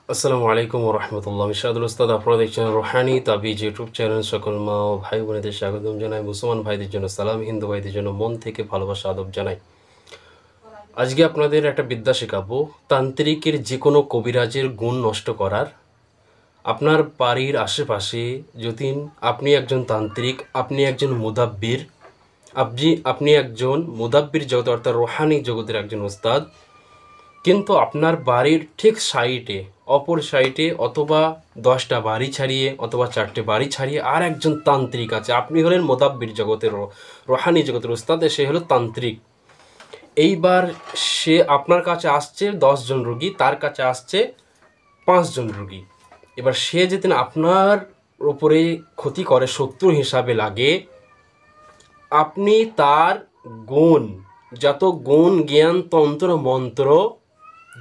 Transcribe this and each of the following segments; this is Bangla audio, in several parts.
আসসালামু আলাইকুম রহমতুল্লাহ। মিশাদুল উস্তাদ, আপনারা দেখছেন রোহানি তাবিজ ইউটিউব চ্যানেল। সকল মা ও ভাই বোনেদের স্বাগতম জানাই। মুসলমান ভাইদের জন্য সালাম, হিন্দু ভাইদের জন্য মন থেকে ভালোবাসা আদব জানাই। আজকে আপনাদের একটা বিদ্যা শেখাবো, তান্ত্রিকের যে কোনো কবিরাজের গুণ নষ্ট করার। আপনার বাড়ির আশেপাশে যদি আপনি একজন তান্ত্রিক, আপনি একজন মুদাব্বির, আপনি একজন মুদাব্বির জগৎ অর্থাৎ রোহানি জগতের একজন উস্তাদ, কিন্তু আপনার বাড়ির ঠিক সাইডে, অপর সাইডে অথবা 10টা বাড়ি ছাড়িয়ে অথবা 4টে বাড়ি ছাড়িয়ে আর একজন তান্ত্রিক আছে। আপনি হলেন মোদাব্বির জগতের, রোহানি জগতের উস্তাদ, সে হলো তান্ত্রিক। এইবার সে আপনার কাছে আসছে 10 জন রুগী, তার কাছে আসছে 5 জন রুগী। এবার সে যেদিন আপনার উপরে ক্ষতি করে, শত্রু হিসাবে লাগে, আপনি তার গুণ, যত গুণ জ্ঞান তন্ত্র মন্ত্র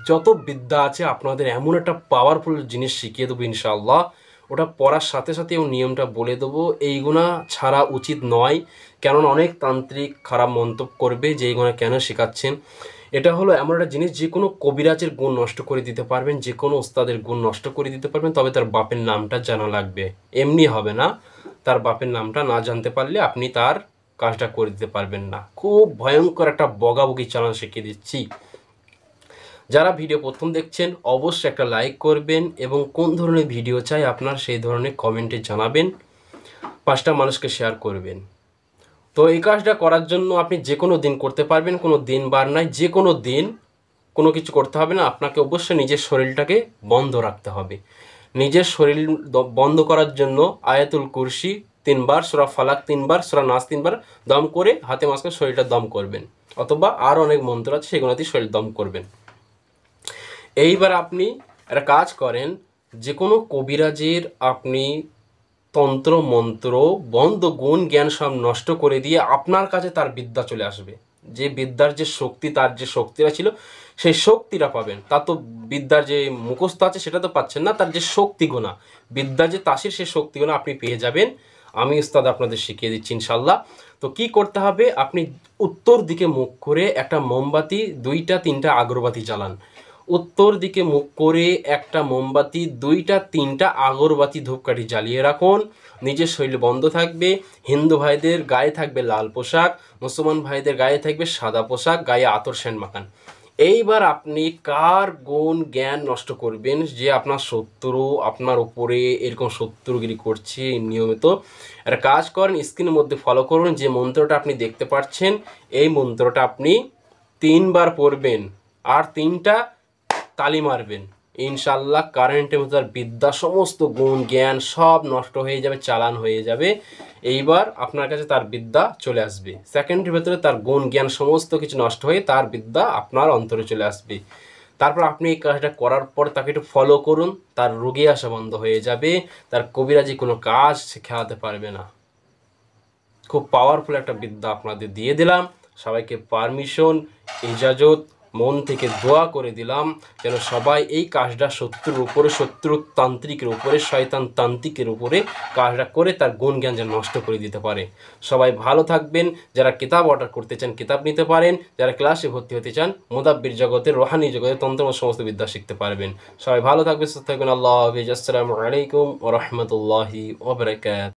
যত বিদ্যা আছে আপনাদের এমন একটা পাওয়ারফুল জিনিস শিখিয়ে দেবো ইনশাআল্লাহ। ওটা পড়ার সাথে সাথে ও নিয়মটা বলে দেবো। এইগুলা ছাড়া উচিত নয়, কেননা অনেক তান্ত্রিক খারাপ মন্তব্য করবে যে এইগুলা কেন শেখাচ্ছেন। এটা হলো এমন একটা জিনিস, যে কোনো কবিরাজের গুণ নষ্ট করে দিতে পারবেন, যে কোনো ওস্তাদের গুণ নষ্ট করে দিতে পারবেন, তবে তার বাপের নামটা জানা লাগবে। এমনি হবে না, তার বাপের নামটা না জানতে পারলে আপনি তার কাজটা করে দিতে পারবেন না। খুব ভয়ঙ্কর একটা বগাবগি চালান শিখিয়ে দিচ্ছি। যারা ভিডিও প্রথম দেখছেন অবশ্যই একটা লাইক করবেন এবং কোন ধরনের ভিডিও চাই আপনার সেই ধরনের কমেন্টে জানাবেন, 5টা মানুষকে শেয়ার করবেন। তো এই কাজটা করার জন্য আপনি যে কোনো দিন করতে পারবেন, কোনো দিন বার নাই, যে কোনো দিন কোনো কিছু করতে হবে না। আপনাকে অবশ্যই নিজের শরীরটাকে বন্ধ রাখতে হবে। নিজের শরীর বন্ধ করার জন্য আয়াতুল কুরসি 3বার, সূরা ফালাক 3বার, সূরা নাস 3বার দম করে হাতে মাঝখানে শরীরটা দম করবেন, অথবা আর অনেক মন্ত্র আছে সেগুলোতে শরীর দম করবেন। এইবার আপনি একটা কাজ করেন, যে কোনো কবিরাজের আপনি তন্ত্র মন্ত্র বন্ধ, গুণ জ্ঞান সব নষ্ট করে দিয়ে আপনার কাছে তার বিদ্যা চলে আসবে। যে বিদ্যার যে শক্তি, তার যে শক্তিটা ছিল সেই শক্তিটা পাবেন। তা তো বিদ্যার যে মুখস্থ আছে সেটা তো পাচ্ছেন না, তার যে শক্তিগুণা, বিদ্যার যে তাসির, সেই শক্তিগুণা আপনি পেয়ে যাবেন। আমি উস্তাদ আপনাদের শিখিয়ে দিচ্ছি ইনশাল্লাহ। তো কি করতে হবে, আপনি উত্তর দিকে মুখ করে একটা মোমবাতি, 2টা 3টা আগরবাতি জ্বালান। উত্তর দিকে মুখ করে একটা মোমবাতি, 2টা 3টা আগরবাতি ধূপকাঠি জ্বালিয়ে রাখুন। নিজের শরীর বন্ধ থাকবে। হিন্দু ভাইদের গায়ে থাকবে লাল পোশাক, মুসলমান ভাইদের গায়ে থাকবে সাদা পোশাক, গায়ে আতর সেন্ট মাখান। এইবার আপনি কার গুণ জ্ঞান নষ্ট করবেন, যে আপনার শত্রু আপনার উপরে এরকম শত্রুগিরি করছে নিয়মিত, একটা কাজ করেন, স্ক্রিনের মধ্যে ফলো করুন। যে মন্ত্রটা আপনি দেখতে পাচ্ছেন, এই মন্ত্রটা আপনি 3বার পড়বেন আর 3টা তালি মারবেন। ইনশাল্লাহ কারেন্টের মতো তার বিদ্যা, সমস্ত গুণ জ্ঞান সব নষ্ট হয়ে যাবে, চালান হয়ে যাবে। এইবার আপনার কাছে তার বিদ্যা চলে আসবে, সেকেন্ডের ভেতরে তার গুণ জ্ঞান সমস্ত কিছু নষ্ট হয়ে তার বিদ্যা আপনার অন্তরে চলে আসবে। তারপর আপনি এই কাজটা করার পর তাকে একটু ফলো করুন, তার রোগে আসা বন্ধ হয়ে যাবে, তার কবিরাজি কোনো কাজ সে খেলাতে পারবে না। খুব পাওয়ারফুল একটা বিদ্যা আপনাদের দিয়ে দিলাম। সবাইকে পারমিশন, ইজাজত, মন থেকে দোয়া করে দিলাম যেন সবাই এই কাজটা শত্রুর উপরে, শত্রু তান্ত্রিকের উপরে, শয়তান তান্ত্রিকের উপরে কাজটা করে তার গুণ জ্ঞান যেন নষ্ট করে দিতে পারে। সবাই ভালো থাকবেন। যারা কিতাব অর্ডার করতে চান কিতাব নিতে পারেন, যারা ক্লাসে ভর্তি হতে চান মুদাব্বির জগতের, রোহানি জগতের তন্ত্র সমস্ত বিদ্যা শিখতে পারবেন। সবাই ভালো থাকবেন, সুস্থ থাকবেন। আল্লাহ হাফেজ। আসসালামু আলাইকুম ওয়া রাহমাতুল্লাহি ওয়া বারাকাতুহু।